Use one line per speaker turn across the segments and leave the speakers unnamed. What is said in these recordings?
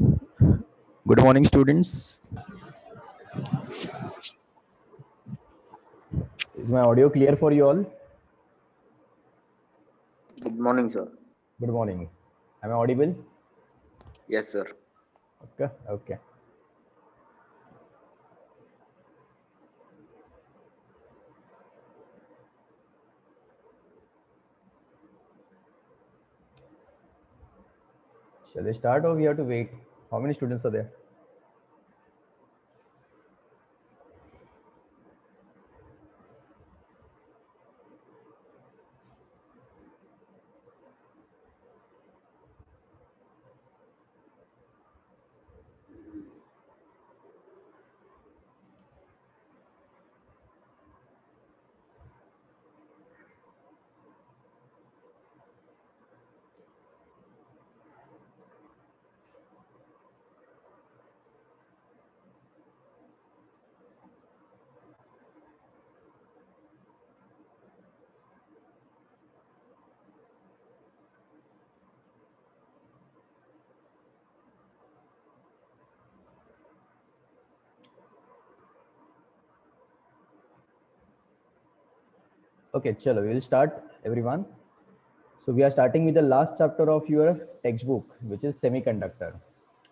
Good morning, students. Is my audio clear for you all?
Good morning, sir.
Good morning. Am I audible?
Yes, sir.
Okay. Okay. Shall we start or we have to wait? How many students are there? Okay, chalo, we will start, everyone. So we are starting with the last chapter of your textbook, which is semiconductor.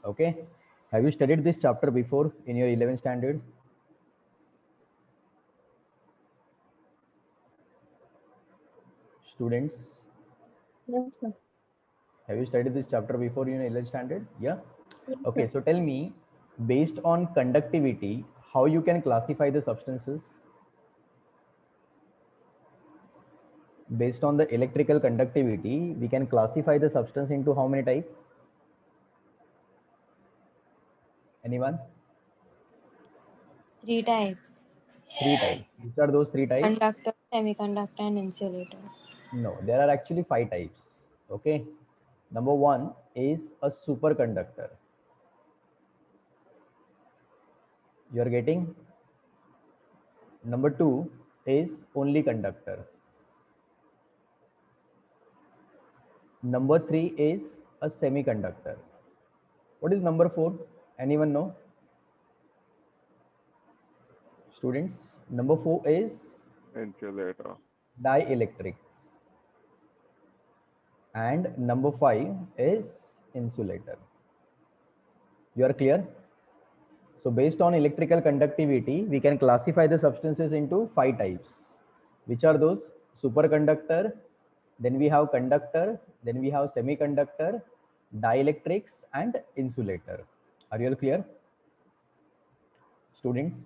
Okay. Have you studied this chapter before in your 11th standard? Students,
Yes, sir.
have you studied this chapter before in your 11th standard? Yeah.
Yes,
Okay,
sir.
so tell me, based on conductivity, how you can classify the substances? Based on the electrical conductivity, we can classify the substance into how many types? Anyone?
3 types:
Three types. Which are those three types?
conductor, semiconductor, and insulators.
No, there are actually five types. Okay. Number one is a superconductor. You are getting? Number two is only conductor. Number three is a semiconductor. What is number four? Anyone know? Students, number four is
Insulator.
dielectrics. And number five is insulator. You are clear? So based on electrical conductivity, we can classify the substances into five types. Which are those? Superconductor, then we have conductor, then we have semiconductor, dielectrics, and insulator. Are you all clear? Students,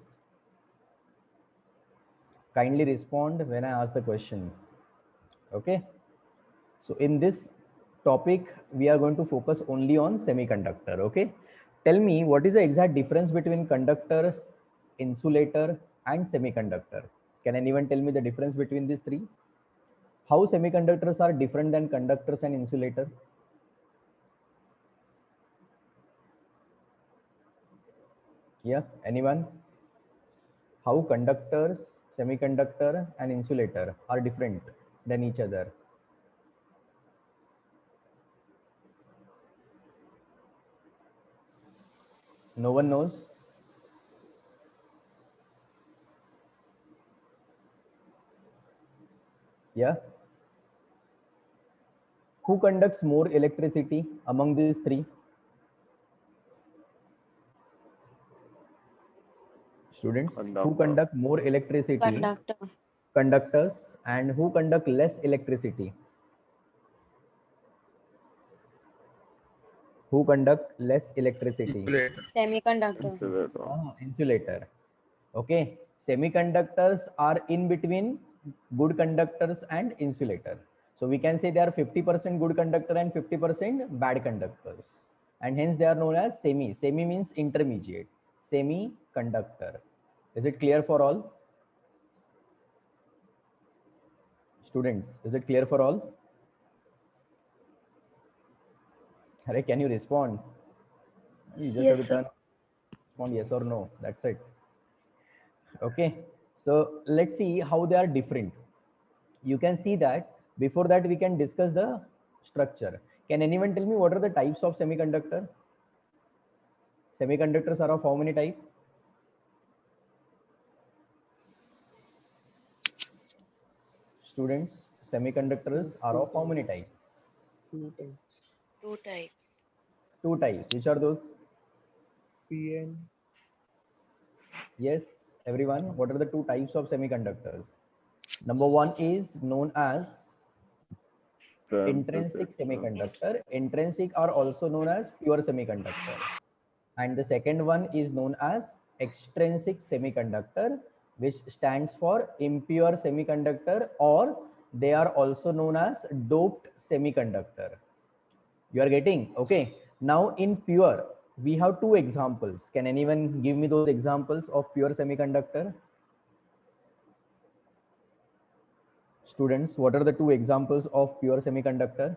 kindly respond when I ask the question. Okay. So in this topic, we are going to focus only on semiconductor. Okay. Tell me, what is the exact difference between conductor, insulator, and semiconductor? Can anyone tell me the difference between these three? How semiconductors are different than conductors and insulator? Yeah, anyone? How conductors, semiconductor, and insulator are different than each other? No one knows? Yeah. Who conducts more electricity among these three? Students, who
Conductor.
conduct more electricity?
Conductor,
Conductors. And who conduct less electricity? Who conduct less electricity?
semiconductor.
Insulator.
Insulator. Okay. Semiconductors are in between good conductors and insulator. So we can say they are 50% good conductor and 50% bad conductors. And hence they are known as semi. Semi means intermediate. Semiconductor. Is it clear for all? Students, is it clear for all? Hare, can you respond? You just have
Yes,
to
sir.
respond yes or no. That's it. Okay. So let's see how they are different. You can see that before that we can discuss the structure. Can anyone tell me what are the types of semiconductor? Semiconductors are of how many type? Students, semiconductors are of how many type?
Two types.
Two types. Which are those?
PN.
Yes, everyone. What are the two types of semiconductors? Number one is known as intrinsic semiconductor. Intrinsic are also known as pure semiconductor. And the second one is known as extrinsic semiconductor, which stands for impure semiconductor, or they are also known as doped semiconductor. You are getting? Okay. Now in pure, we have two examples. Can anyone give me those examples of pure semiconductor? Students, what are the two examples of pure semiconductor?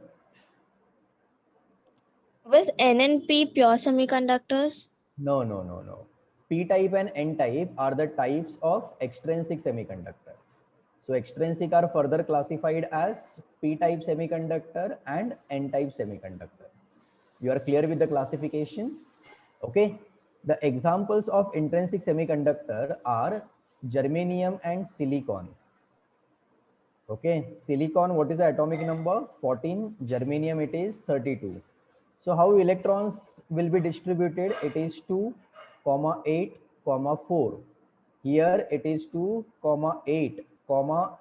Was N and P pure semiconductors?
No, no, no, no. P-type and N-type are the types of extrinsic semiconductor. So extrinsic are further classified as P-type semiconductor and N-type semiconductor. You are clear with the classification? Okay. The examples of intrinsic semiconductor are germanium and silicon. Okay. Silicon, what is the atomic number? 14. Germanium, it is 32. So how electrons will be distributed? It is 2, 8, 4. Here it is 2, 8,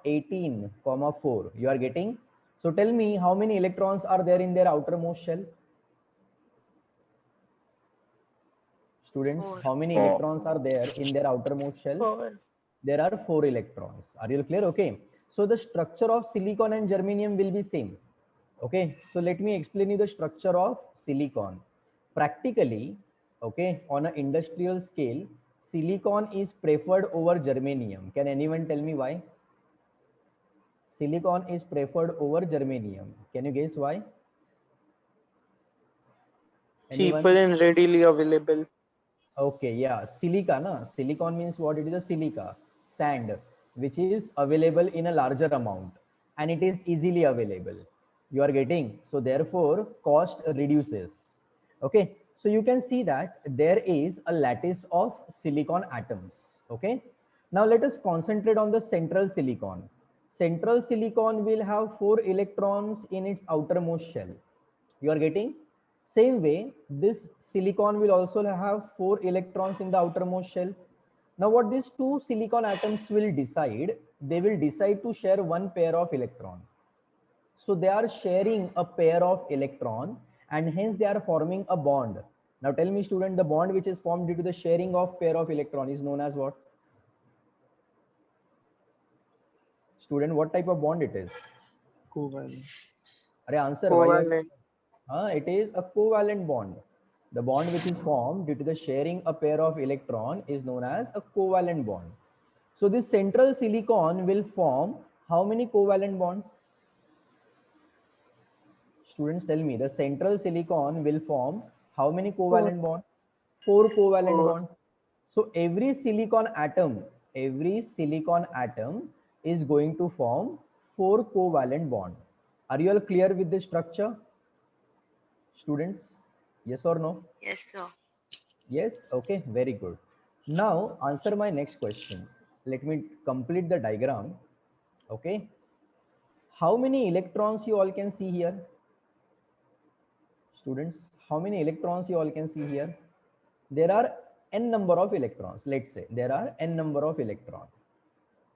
18, 4. You are getting? So tell me how many electrons are there in their outermost shell? Students,
Four.
how many electrons are there in their outermost shell?
Four.
There are 4 electrons. Are you clear? Okay. So the structure of silicon and germanium will be same. Okay. So let me explain you the structure of silicon. Practically, okay, on an industrial scale, silicon is preferred over germanium. Can anyone tell me why? Silicon is preferred over germanium. Can you guess why? Anyone?
Cheaper and readily available.
Okay, yeah, silica, na? Silicon means what? It is a silica, sand, which is available in a larger amount and it is easily available. You are getting, so therefore cost reduces. Okay, so you can see that there is a lattice of silicon atoms. Okay, now let us concentrate on the central silicon. Central silicon will have 4 electrons in its outermost shell. You are getting? Same way, this silicon will also have 4 electrons in the outermost shell. Now what these two silicon atoms will decide, they will decide to share one pair of electron. So they are sharing a pair of electron and hence they are forming a bond. Now tell me student, the bond which is formed due to the sharing of pair of electron is known as what? Student, what type of bond it is?
Covalent.
Are answer why you are
Covalent.
it is a covalent bond. The bond which is formed due to the sharing a pair of electron is known as a covalent bond. So this central silicon will form how many covalent bonds? Students, tell me, the central silicon will form how many covalent bonds? 4 covalent
4.
bonds. So every silicon atom is going to form 4 covalent bonds. Are you all clear with this structure? Students, yes or no?
Yes, sir.
Yes, okay, very good. Now answer my next question. Let me complete the diagram. Okay, how many electrons you all can see here? Students, how many electrons you all can see here? There are n number of electrons. Let's say there are n number of electrons,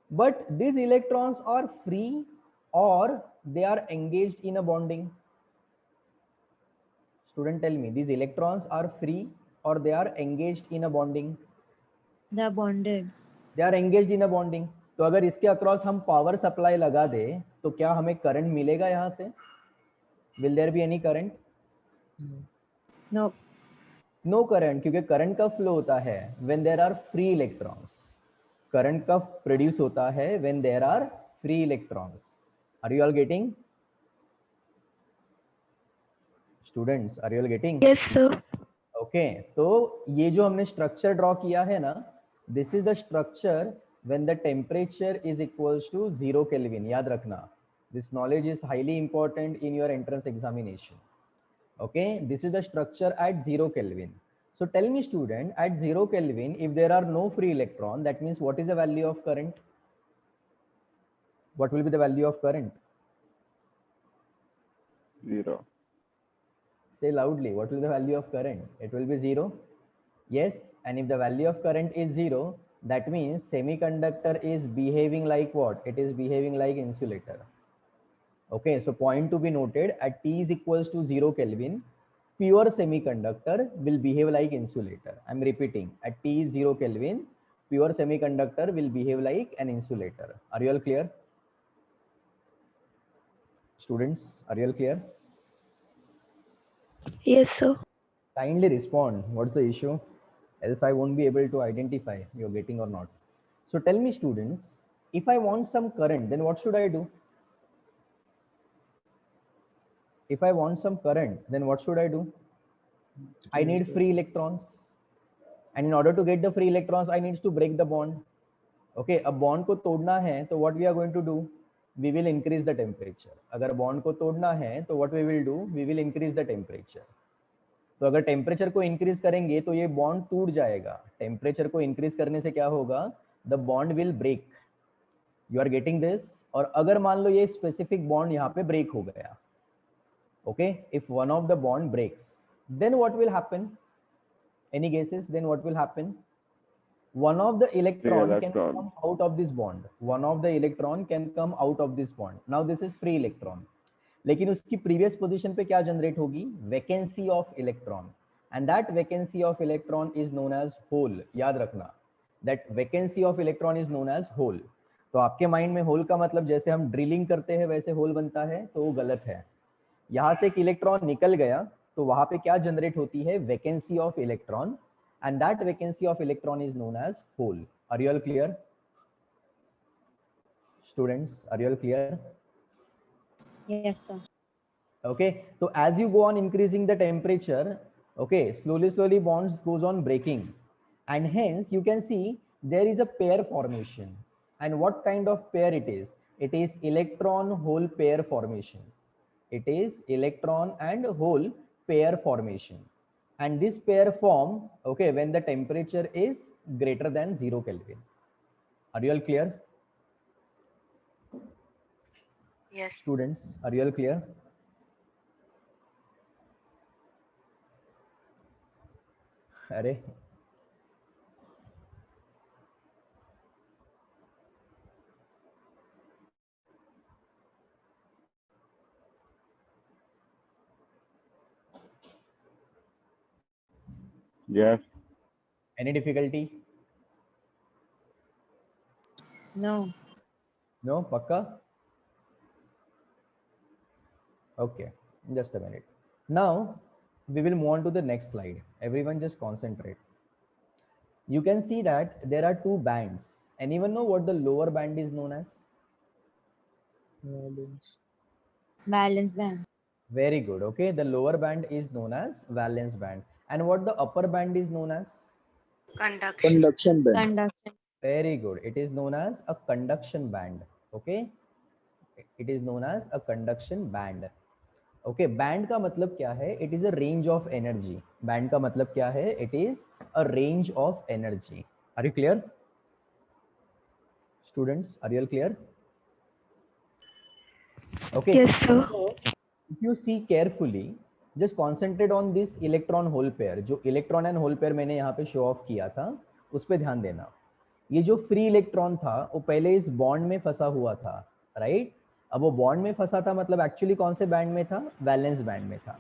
but these electrons are free or they are engaged in a bonding. Student, tell me, these electrons are free or they are engaged in a bonding?
They are bonded.
They are engaged in a bonding. तो अगर इसके across हम power supply लगा दे तो क्या हमें current मिलेगा यहाँ से? Will there be any current?
No.
No current, क्योंकि करंट कब फ्लो होता है? When there are free electrons. Current कब प्रोड्यूस होता है? When there are free electrons. Are you all getting? Students, are you all getting?
Yes, sir.
Okay, तो ये जो हमने स्ट्रक्चर ड्रॉ किया है ना, this is the structure when the temperature is equals to 0 Kelvin. याद रखना, this knowledge is highly important in your entrance examination. Okay, this is the structure at 0 Kelvin. So tell me student, at 0 Kelvin, if there are no free electron, that means what is the value of current? What will be the value of current?
0.
Say loudly, what will be the value of current? It will be 0. Yes, and if the value of current is 0, that means semiconductor is behaving like what? It is behaving like insulator. Okay, so point to be noted, at T is equals to 0 Kelvin, pure semiconductor will behave like insulator. I'm repeating, at T is 0 Kelvin, pure semiconductor will behave like an insulator. Are you all clear? Students, are you all clear?
Yes, sir.
Kindly respond. What's the issue? Else I won't be able to identify you're getting or not. So tell me students, if I want some current, then what should I do? If I want some current, then what should I do? I need free electrons. And in order to get the free electrons, I need to break the bond. Okay, a bond को तोड़ना है, तो what we are going to do? We will increase the temperature. अगर bond को तोड़ना है, तो what we will do? We will increase the temperature. तो अगर टेम्परेचर को इंक्रीज करेंगे तो ये बॉन्ड टूट जाएगा. टेम्परेचर को इंक्रीज करने से क्या होगा? The bond will break. You are getting this? और अगर मान लो ये स्पेसिफिक बॉन्ड यहाँ पे ब्रेक हो गया, okay, if one of the bond breaks, then what will happen? Any guesses? Then what will happen? One of the electron can come out of this bond. One of the electron can come out of this bond. Now this is free electron. लेकिन उसकी previous position पे क्या generate होगी? Vacancy of electron. And that vacancy of electron is known as hole. याद रखना, that vacancy of electron is known as hole. तो आपके mind में होल का मतलब जैसे हम ड्रिलिंग करते हैं वैसे होल बनता है, तो वो गलत है. यहाँ से एक इलेक्ट्रॉन निकल गया तो वहां पे क्या जनरेट होती है? Vacancy of electron. And that vacancy of electron is known as hole. Are you all clear? Students, are you all clear?
Yes, sir.
Okay, so as you go on increasing the temperature, okay, slowly bonds goes on breaking, and hence you can see there is a pair formation. And what kind of pair it is? It is electron hole pair formation. It is electron and hole pair formation, and this pair form, okay, when the temperature is greater than 0 Kelvin. Are you all clear?
Yes.
Students, are you all clear? अरे
Yes.
any difficulty?
No.
No, pakka? Okay, just a minute. Now we will move on to the next slide. Everyone just concentrate. You can see that there are two bands. Anyone know what the lower band is known as?
Valence band.
Very good. Okay, the lower band is known as valence band. And what the upper band is known as?
Conduction.
Conduction band.
Conduction.
Very good. It is known as a conduction band. Okay, it is known as a conduction band. Okay, band का मतलब क्या है? It is a range of energy. Band का मतलब क्या है? It is a range of energy. Are you clear? Students, are you all clear? Okay,
Yes, sir.
If you see carefully, just concentrate on this electron hole pair. जो electron and hole pair मैंने यहाँ पे show off किया था उस पर ध्यान देना. ये जो फ्री इलेक्ट्रॉन था वो पहले इस बॉन्ड में फंसा हुआ था, राइट? अब वो बॉन्ड में फंसा था मतलब एक्चुअली कौन से बैंड में था? वैलेंस बैंड में था.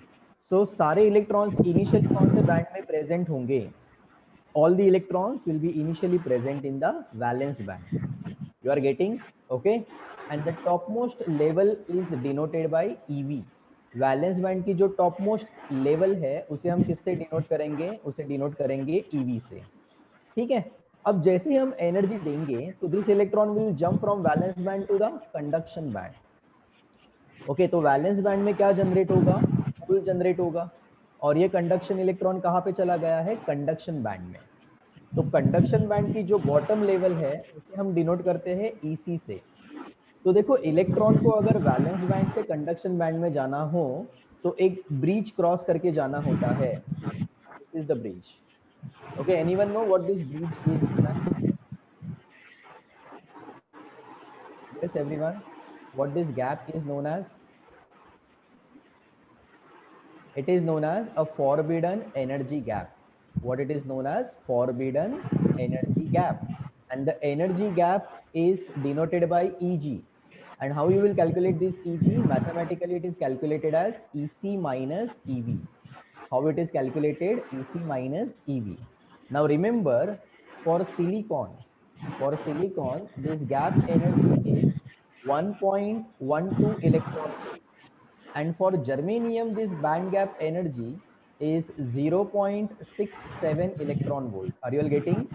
सो सारे इलेक्ट्रॉन्स इनिशियली कौन से बैंड में प्रेजेंट होंगे? All the electrons will be initially present in the valence band. You are getting? Okay, and the top most level is denoted by EV. Valence band की जो top most level है उसे हम किससे denote करेंगे? उसे denote करेंगे EV से. ठीक है, अब जैसे हम एनर्जी देंगे तो this electron will jump from valence band to the conduction band. Okay, तो वैलेंस बैंड में क्या जनरेट होगा? होल जनरेट होगा. और ये कंडक्शन इलेक्ट्रॉन कहाँ पे चला गया है? कंडक्शन बैंड में. तो कंडक्शन बैंड की जो बॉटम लेवल है उसे हम डिनोट करते हैं ईसी से. तो देखो, इलेक्ट्रॉन को अगर वैलेंस बैंड से कंडक्शन बैंड में जाना हो तो एक ब्रीच क्रॉस करके जाना होता है. This is the breach. Okay, anyone know what this bridge is known as? Yes, everyone. What this gap is known as? It is known as a forbidden energy gap. What it is known as? Forbidden energy gap. And the energy gap is denoted by Eg. And how you will calculate this Eg? Mathematically, it is calculated as Ec minus Ev. How it is calculated? Ec minus Ev. Now remember, for silicon, this gap energy is 1.12 electron volt, and for germanium this band gap energy is 0.67 electron volt. Are you all getting?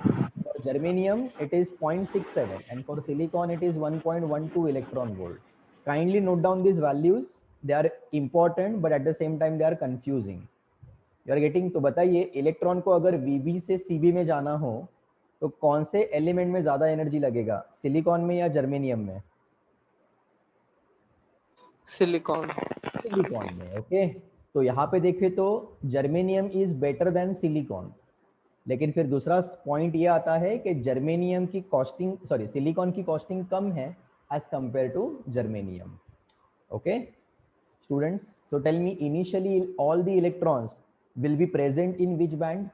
For germanium it is 0.67 and for silicon it is 1.12 electron volt. Kindly note down these values. They are important but at the same time they are confusing. You are getting? तो बताइए, electron को अगर VB से CB में जाना हो तो कौन से एलिमेंट में ज्यादा एनर्जी लगेगा, सिलिकॉन में या जर्मेनियम में?
Silicon.
सिलिकॉन में. ओके, तो यहाँ पे देखें तो germanium is better than silicon, लेकिन फिर दूसरा पॉइंट ये आता है कि जर्मेनियम की कॉस्टिंग, सॉरी सिलिकॉन की कॉस्टिंग कम है as compare to germanium. Okay students, so tell me initially all the electrons will be present in which band?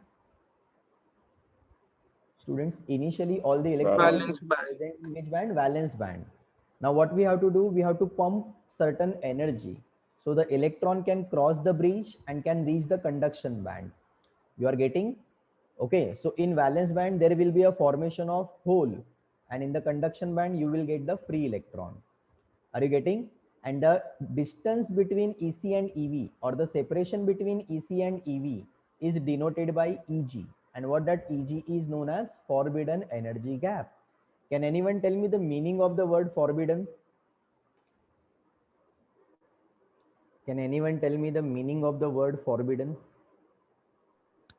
Students, initially all the electrons will
Valence
be
band.
present in which band? Valence band. Now what we have to do, we have to pump certain energy so the electron can cross the breach and can reach the conduction band. You are getting? Okay, so in valence band there will be a formation of hole, and in the conduction band you will get the free electron. Are you getting? And the distance between EC and EV, or the separation between EC and EV, is denoted by Eg. And what that Eg is known as? Forbidden energy gap. Can anyone tell me the meaning of the word forbidden? Can anyone tell me the meaning of the word forbidden?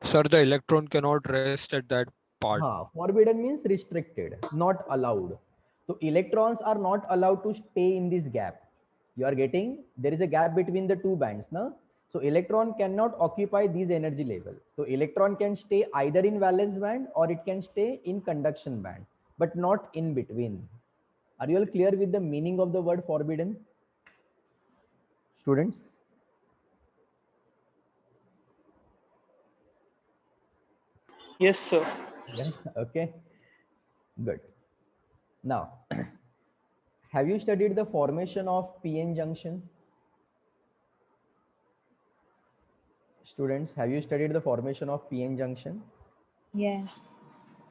Sir, the electron cannot rest at that part.
Forbidden means restricted, not allowed. So electrons are not allowed to stay in this gap. You are getting? There is a gap between the two bands, no? So electron cannot occupy these energy level. So electron can stay either in valence band or it can stay in conduction band, but not in between. Are you all clear with the meaning of the word forbidden? Students?
Yes, sir.
Yeah, okay, good. Now, have you studied the formation of PN junction? Students, have you studied the formation of PN junction?
Yes.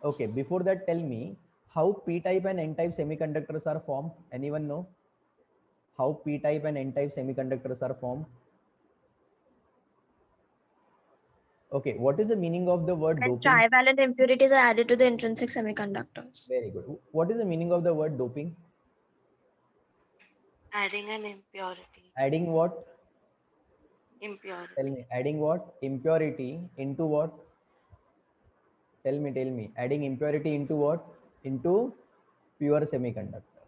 Okay, before that, tell me how P-type and N-type semiconductors are formed. Anyone know how P-type and N-type semiconductors are formed? Okay, what is the meaning of the word
And
doping?
trivalent impurities are added to the intrinsic semiconductors.
Very good. What is the meaning of the word doping?
Adding an impurity.
Adding what?
Impurity.
Tell me. Adding what? Impurity into what? Tell me. Adding impurity into what? Into pure semiconductor.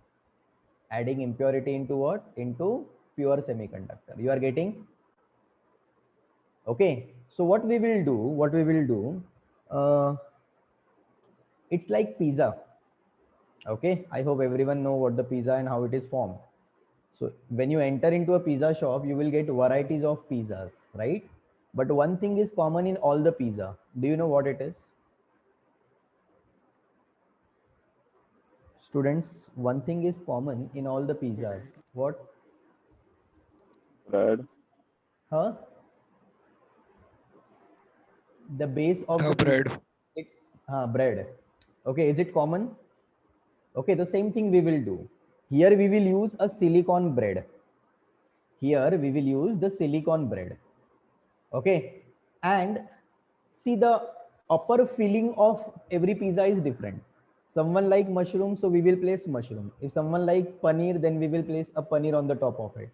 Adding impurity into what? Into pure semiconductor. You are getting? Okay. So what we will do, it's like pizza. Okay. I hope everyone know what the pizza and how it is formed. So when you enter into a pizza shop, you will get varieties of pizzas, right? But one thing is common in all the pizza. Do you know what it is? Students, one thing is common in all the pizzas. What?
Bread.
Huh? The base of the
Bread.
pizza. Bread. Okay, is it common? Okay, the same thing we will do. Here we will use a silicon bread. Here we will use the silicon bread. Okay, and see the upper filling of every pizza is different. Someone like mushroom, so we will place mushroom. If someone like paneer, then we will place a paneer on the top of it.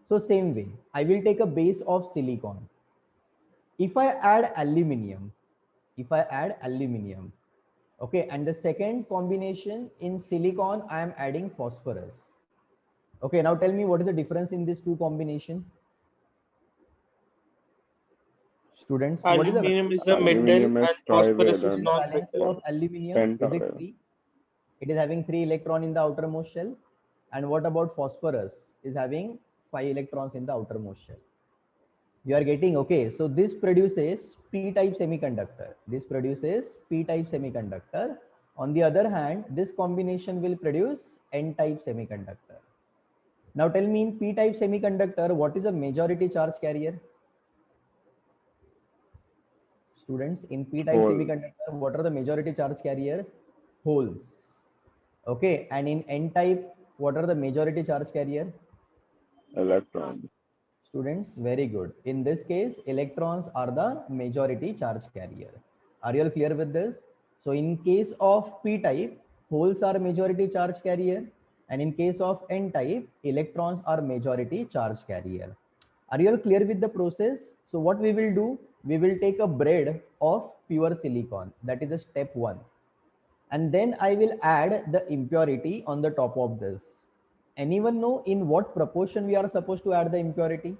So same way, I will take a base of silicon. If I add aluminium, okay, and the second combination in silicon, I am adding phosphorus. Okay, now tell me what is the difference in these two combination? Students, what is the
Aluminium is a
Aluminium
metal
is
and phosphorus is
trivalent.
valency
non-metal.
of aluminium? Is it
Pentavalent.
3? It is having 3 electron in the outermost shell. And what about phosphorus? Is having 5 electrons in the outermost shell. You are getting, okay? So this produces p-type semiconductor. This produces p-type semiconductor. On the other hand, this combination will produce n-type semiconductor. Now tell me, in p-type semiconductor, what is the majority charge carrier? Students, in p-type
Hole.
semiconductor, what are the majority charge carrier? Holes. Okay, and in n-type, what are the majority charge carrier?
Electrons.
Students, very good. In this case, electrons are the majority charge carrier. Are you all clear with this? So in case of p-type, holes are majority charge carrier, and in case of n-type, electrons are majority charge carrier. Are you all clear with the process? So what we will do, we will take a bread of pure silicon. That is a step 1. And then I will add the impurity on the top of this. Anyone know in what proportion we are supposed to add the impurity?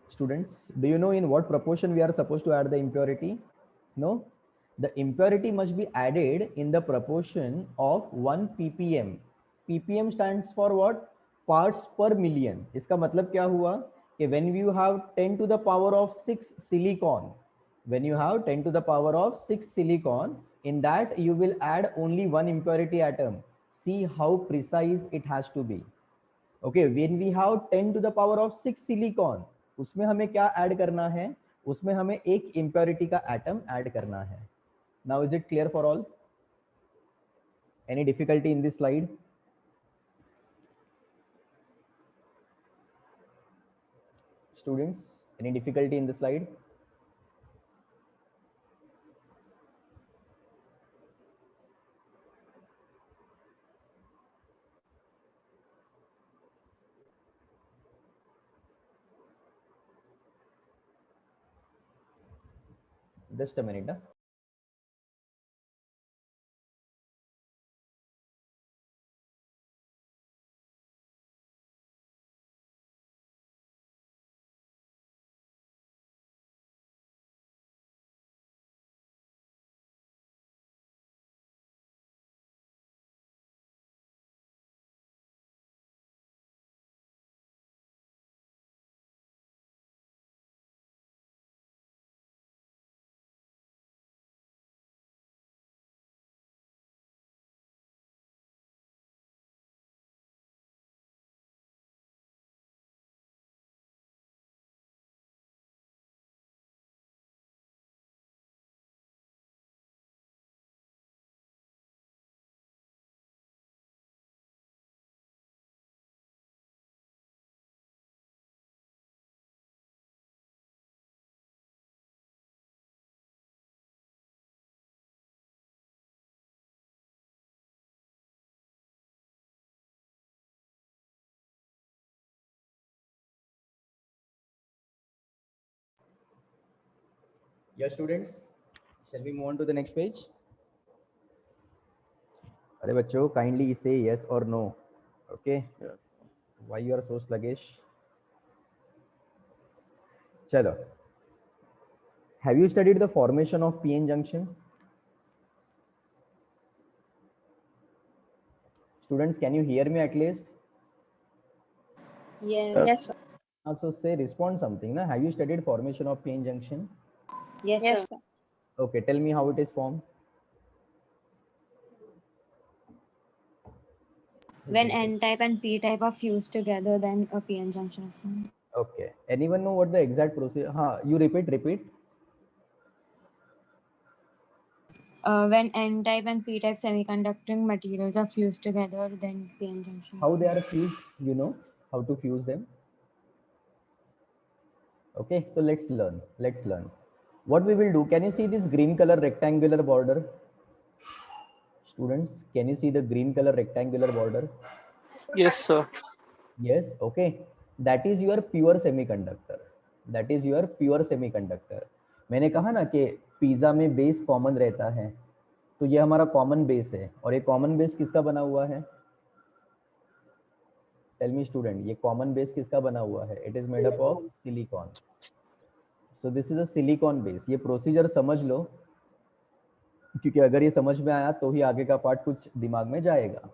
Students, do you know in what proportion we are supposed to add the impurity? No? The impurity must be added in the proportion of 1 ppm. ppm stands for what? Parts per million. इसका मतलब क्या हुआ कि when you have 10 to the power of 6 silicon, when you have 10 to the power of 6 silicon, in that you will add only 1 impurity atom. See how precise it has to be. Okay, when we have 10 to the power of 6 silicon, उसमें हमें क्या add करना है? उसमें हमें एक impurity का atom add करना है. Now is it clear for all? Any difficulty in this slide? Students, any difficulty in the slide? Just a minute. Yes, students, shall we move on to the next page? अरे बच्चों, kindly say yes or no. Okay.
Yes.
Why you are so sluggish? Chalo. Have you studied the formation of p-n junction? Students, can you hear me at least?
Yes.
Yes, sir.
Also say respond something. Na? Have you studied formation of p-n junction?
Yes,
Yes,
sir.
sir.
Okay, tell me how it is formed.
When n-type and p-type are fused together, then a p-n junction is formed.
Okay. Anyone know what the exact process? You repeat.
When n-type and p-type semiconducting materials are fused together, then p-n junction.
How they are fused? You know how to fuse them. Okay, so let's learn. What we will do, can you see this green color rectangular border? Students, can you see the green color rectangular border?
Yes, sir.
Yes, okay. That is your pure semiconductor. मैंने कहा ना कि pizza में base common रहता है, तो ये हमारा कॉमन बेस है, और ये कॉमन बेस किसका बना हुआ है? टेल मी स्टूडेंट, ये कॉमन बेस किसका बना हुआ है? It is made up of silicon. So this is a silicon base. ये प्रोसीजर समझ लो, क्योंकि अगर ये समझ में आया तो ही आगे का पार्ट कुछ दिमाग में जाएगा.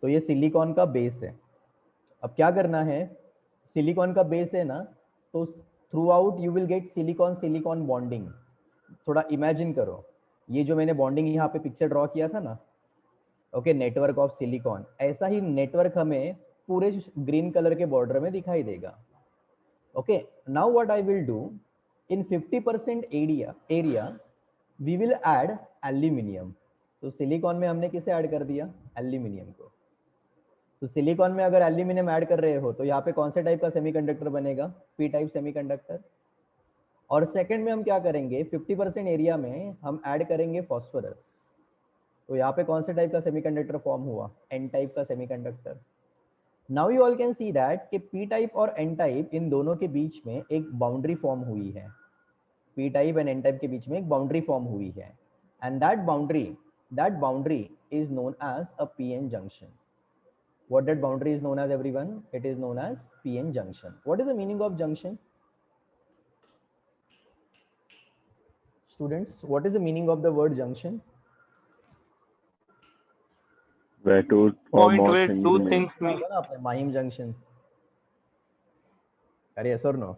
तो ये सिलिकॉन का बेस है. अब क्या करना है, सिलिकॉन का बेस है ना, तो through out you will get silicon silicon bonding. थोड़ा इमेजिन करो, ये जो मैंने बॉन्डिंग यहाँ पे पिक्चर ड्रॉ किया था ना, ओके, नेटवर्क ऑफ सिलिकॉन, ऐसा ही नेटवर्क हमें पूरे ग्रीन कलर के बॉर्डर में दिखाई देगा. Okay, now what I will do, in 50% area we will add aluminium. तो सिलिकॉन में हमने किसे ऐड कर दिया? एल्यूमिनियम को. तो सिलिकॉन में अगर एल्यूमिनियम ऐड कर रहे हो तो यहाँ पे कौन से टाइप का सेमीकंडक्टर बनेगा? P type semiconductor. और सेकंड में हम क्या करेंगे, 50% एरिया में हम ऐड करेंगे फॉस्फोरस. तो यहाँ पे कौन से टाइप का सेमीकंडक्टर फॉर्म हुआ? एन टाइप का semiconductor. Now you all can see that कि पी टाइप और एन टाइप, इन दोनों के बीच में एक बाउंड्री फॉर्म हुई है. P type and N type के बीच में एक बाउंड्री फॉर्म हुई है. And that boundary is known as a PN junction. What that boundary is known as, everyone? It is known as PN junction. What is the meaning of junction? Students, what is the meaning of the word junction?
Where two or
Point
more
where
things
two
meet.
things meet.
सुना आपने Mahim junction? अरे yes or no?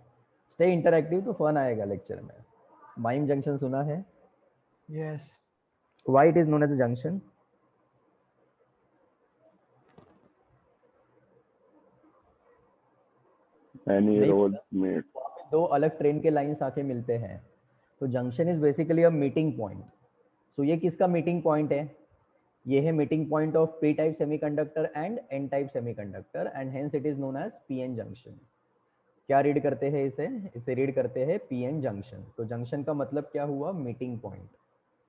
Stay interactive तो fun आएगा lecture में. Mahim junction सुना है?
Yes.
Why it is known as a junction?
Any
नहीं
road
पता?
meet.
वहाँ पे दो अलग ट्रेन के लाइंस आके मिलते हैं. तो junction is basically a meeting point. So ये किसका मीटिंग पॉइंट है? ये है meeting point of P type semiconductor and N type semiconductor, and hence it is known as PN junction. क्या रीड करते हैं इसे रीड करते हैं पीएन जंक्शन. तो जंक्शन का मतलब क्या हुआ? Meeting point.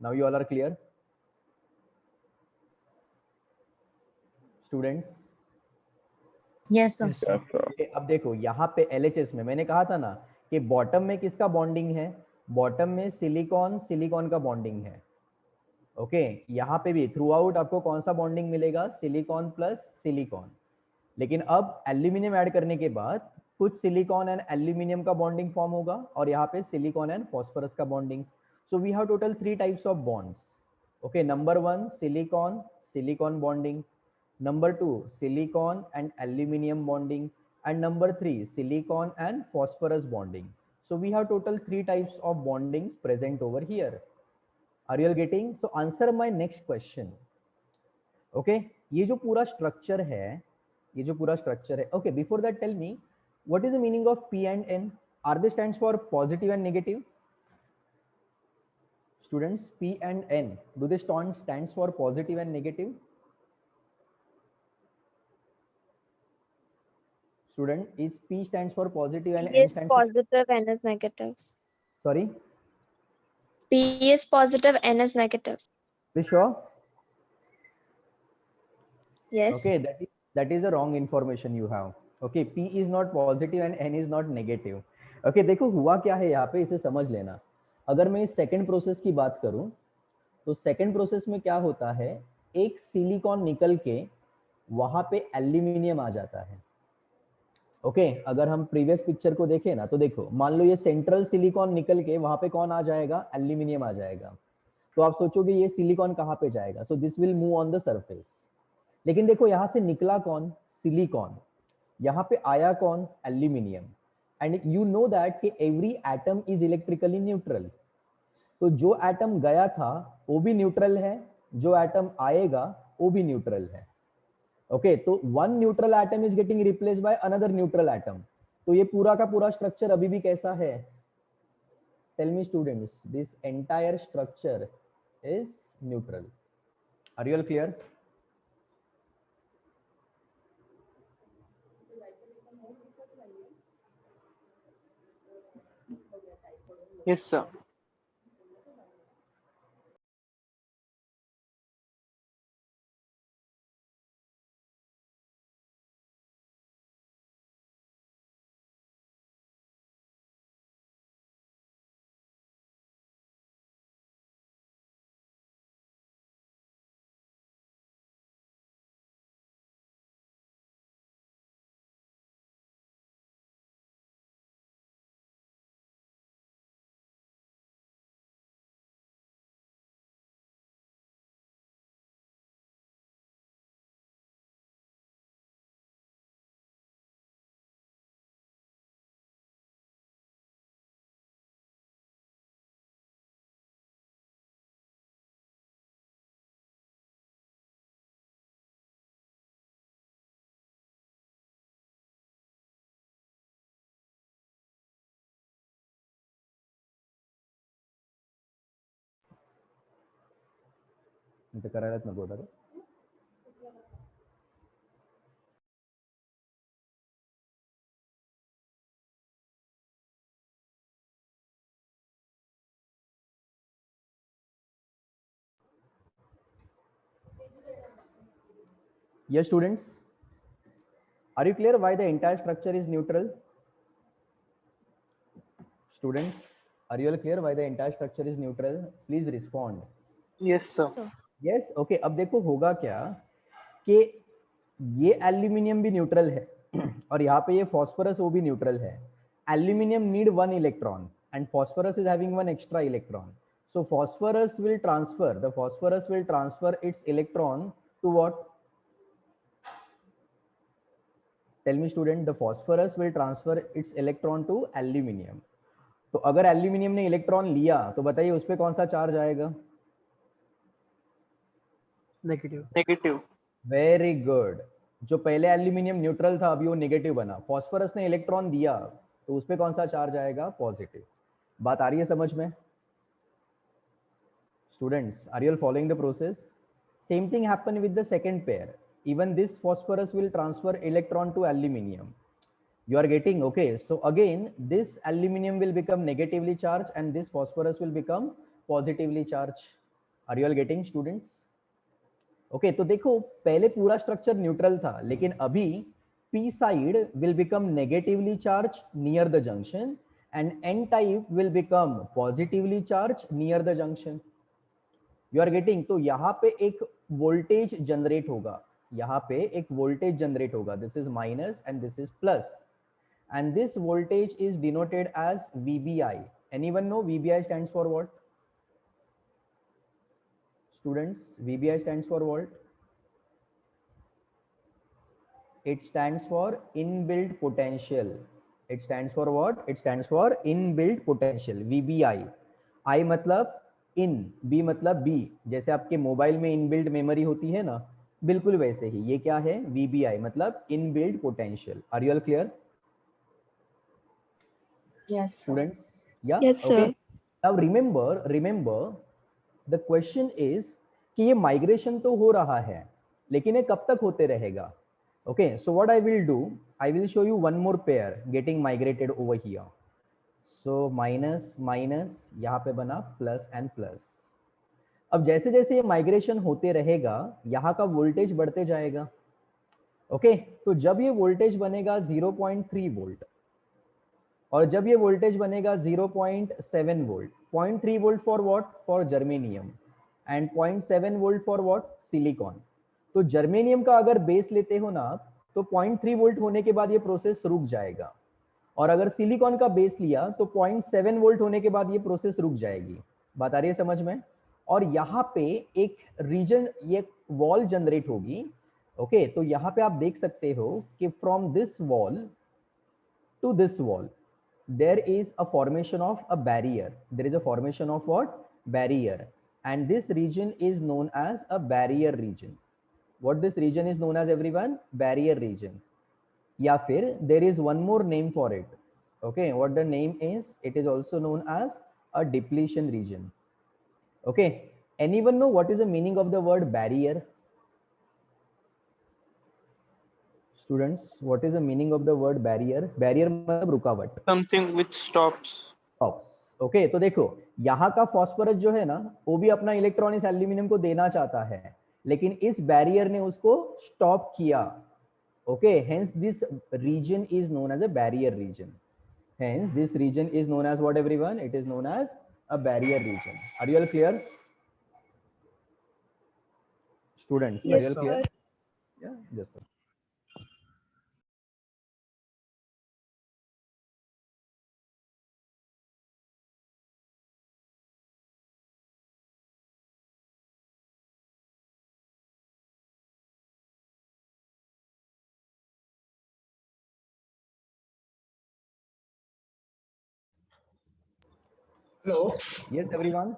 Now you all are clear students?
Yes, sir.
Yes, sir.
Yes, sir.
अब देखो यहाँ पे LHS में मैंने कहा था ना कि बॉटम में किसका बॉन्डिंग है? बॉटम में सिलिकॉन सिलिकॉन का बॉन्डिंग है. ओके, यहाँ पे भी थ्रू आउट आपको कौन सा बॉन्डिंग मिलेगा? Silicon plus silicon. लेकिन अब एल्यूमिनियम ऐड करने के बाद कुछ सिलिकॉन एंड एल्यूमिनियम का बॉन्डिंग फॉर्म होगा, और यहाँ पे सिलिकॉन एंड फॉस्फोरस का bonding. So we have total 3 types of bonds. Okay, number 1 silicon silicon bonding, number 2 silicon and aluminum bonding, and number 3 silicon and phosphorus bonding. So we have total 3 types of bondings present over here. Are you all getting? So answer my next question. Okay, ये जो पूरा structure है, okay, before that tell me what is the meaning of P and N? Are they stands for positive and negative? Students, P and N, do they stands for positive and negative? Student, is P stands for positive and
P
N
is
stands for,
positive, N is negative.
sorry,
P is positive, N is negative.
be sure?
Yes.
Okay, that is a wrong information you have. Okay, P is not positive and N is not negative. Okay, देखो हुआ क्या है यहाँ पे, इसे समझ लेना. अगर मैं इस सेकंड प्रोसेस की बात करूं तो सेकंड प्रोसेस में क्या होता है, एक सिलिकॉन निकल के वहां पे एल्यूमिनियम आ जाता है. ओके, अगर हम प्रीवियस पिक्चर को देखें ना, तो देखो मान लो ये सेंट्रल सिलिकॉन निकल के वहां पे कौन आ जाएगा? एल्यूमिनियम आ जाएगा. तो आप सोचोगे ये सिलिकॉन कहाँ पे जाएगा? So this will move on the surface. लेकिन देखो यहाँ से निकला कौन? सिलिकॉन. यहाँ पे आया कौन? Aluminium. And you know that कि every atom is electrically neutral. तो जो एटम गया था वो भी न्यूट्रल है, जो एटम आएगा वो भी न्यूट्रल है. ओके, तो one neutral atom is getting replaced by another neutral atom. तो ये पूरा का पूरा स्ट्रक्चर अभी भी कैसा है? Tell me students, this entire structure is neutral. Are you all clear?
Yes, sir.
इथं करायलाच नको होतं का? Yes, students. Are you clear why the entire structure is neutral? Students, are you all clear why the entire structure is neutral? Please respond.
Yes, sir.
Yes, okay. अब देखो होगा क्या कि ये एल्यूमिनियम भी न्यूट्रल है और यहाँ पे ये फॉस्फोरस वो भी न्यूट्रल है. Aluminium need 1 electron and phosphorus is having 1 extra electron. So phosphorus will transfer its electron to what? Tell me student, the phosphorus will transfer its electron to aluminium. तो अगर एल्यूमिनियम ने electron लिया तो बताइए उस पे कौन सा चार्ज आएगा?
Negative.
Very good. जो पहले एल्यूमिनियम न्यूट्रल था अभी वो नेगेटिव बना. फॉस्फोरस ने इलेक्ट्रॉन दिया तो उस पे कौन सा चार्ज आएगा? पॉजिटिव. बात आ रही है समझ में? Students, are you all following the process? Same thing happened with the second pair. Even this phosphorus will transfer electron to aluminium. You are getting? Okay. So again, this aluminium will become negatively charged and this phosphorus will become positively charged. Are you all getting, students? Okay. तो देखो पहले पूरा structure neutral था लेकिन अभी p side will become negatively charged near the junction and n type will become positively charged near the junction. You are getting? तो यहाँ पे एक वोल्टेज जनरेट होगा. यहाँ पे एक वोल्टेज जनरेट होगा. This is minus and this is plus. And this voltage is denoted as VBI. Anyone know VBI stands for what? Students, VBI stands for what? It stands for inbuilt potential. It stands for what? It stands for inbuilt potential. VBI. I मतलब in, B मतलब B. जैसे आपके mobile में inbuilt memory होती है ना, बिल्कुल वैसे ही ये क्या है? VBI मतलब inbuilt potential. Are you all clear?
Yes, sir.
Students? Yeah?
Yes, sir.
Okay. Now remember, the question is कि ये माइग्रेशन तो हो रहा है लेकिन ये कब तक होते रहेगा? Okay, so what I will do, I will show you one more pair getting migrated over here. So minus minus यहाँ पे बना प्लस एंड प्लस. अब जैसे जैसे ये माइग्रेशन होते रहेगा यहाँ का वोल्टेज बढ़ते जाएगा. ओके तो जब ये वोल्टेज बनेगा 0.3 वोल्ट और जब ये वोल्टेज बनेगा 0.7 volt, 0.3 volt for what? For germanium and 0.7 volt for what? Silicon. तो जर्मेनियम का अगर बेस लेते हो ना आप तो 0.3 वोल्ट होने के बाद ये प्रोसेस रुक जाएगा और अगर सिलिकॉन का बेस लिया तो 0.7 वोल्ट होने के बाद ये प्रोसेस रुक जाएगी. बात आ रही है समझ में? और यहाँ पे एक रीजन, ये वॉल जनरेट होगी. ओके तो यहाँ पे आप देख सकते हो कि from this wall to this wall there is a formation of a barrier. There is a formation of what? Barrier. And this region is known as a barrier region. What this region is known as, everyone? Barrier region. या फिर there is one more name for it. Okay, what the name is? It is also known as a depletion region. Okay, anyone know what is the meaning of the word barrier? Students, what is the meaning of the word barrier? Barrier मतलब रुकावट.
Something which stops.
Stops. Okay तो देखो यहाँ का phosphorus जो है ना वो भी अपना इलेक्ट्रॉन इस एल्यूमिनियम को देना चाहता है लेकिन इस बैरियर ने उसको स्टॉप किया. Okay hence this region is known as a barrier region. Hence this region is known as what everyone? It is known as a barrier region. Are you all clear? Students, are you all clear? या just
hello.
yes everyone.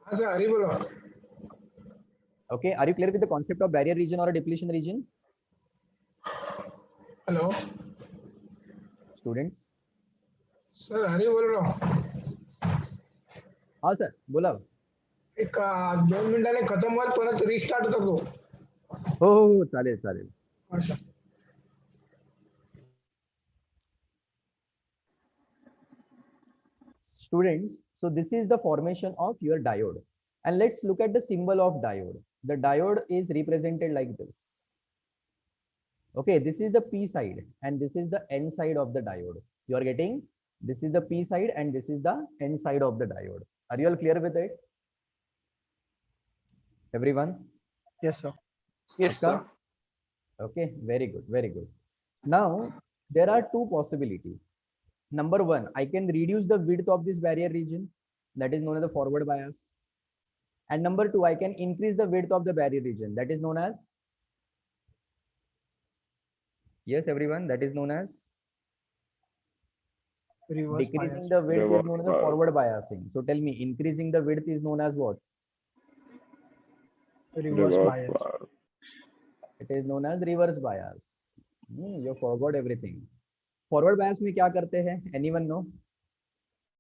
हाँ sir, Hari बोलो.
Okay, are you clear with the concept of barrier region or a depletion region?
Hello
Students?
Sir, Hari बोलो.
हाँ sir बोला.
एक 2 मिनिटाने खतम व्हाल परत रिस्टार्ट करतो.
हो चालेल चालेल.
अच्छा.
Students, so this is the formation of your diode, and let's look at the symbol of diode. The diode is represented like this. Okay, this is the P side and this is the N side of the diode. You are getting, this is the P side and this is the N side of the diode. Are you all clear with it? Everyone?
Yes, sir. Yes,
Okay.
sir.
Okay, very good, very good. Now, there are two possibilities. Number one, I can reduce the width of this barrier region, that is known as the forward bias. And number two, I can increase the width of the barrier region, that is known as, yes, everyone, that is known as
Reverse
decreasing
bias.
the width is
Reverse
known as the
bias.
forward biasing. So tell me, increasing the width is known as what?
Reverse bias.
It is known as reverse bias. You forgot everything. Forward bias में क्या करते हैं? Anyone know?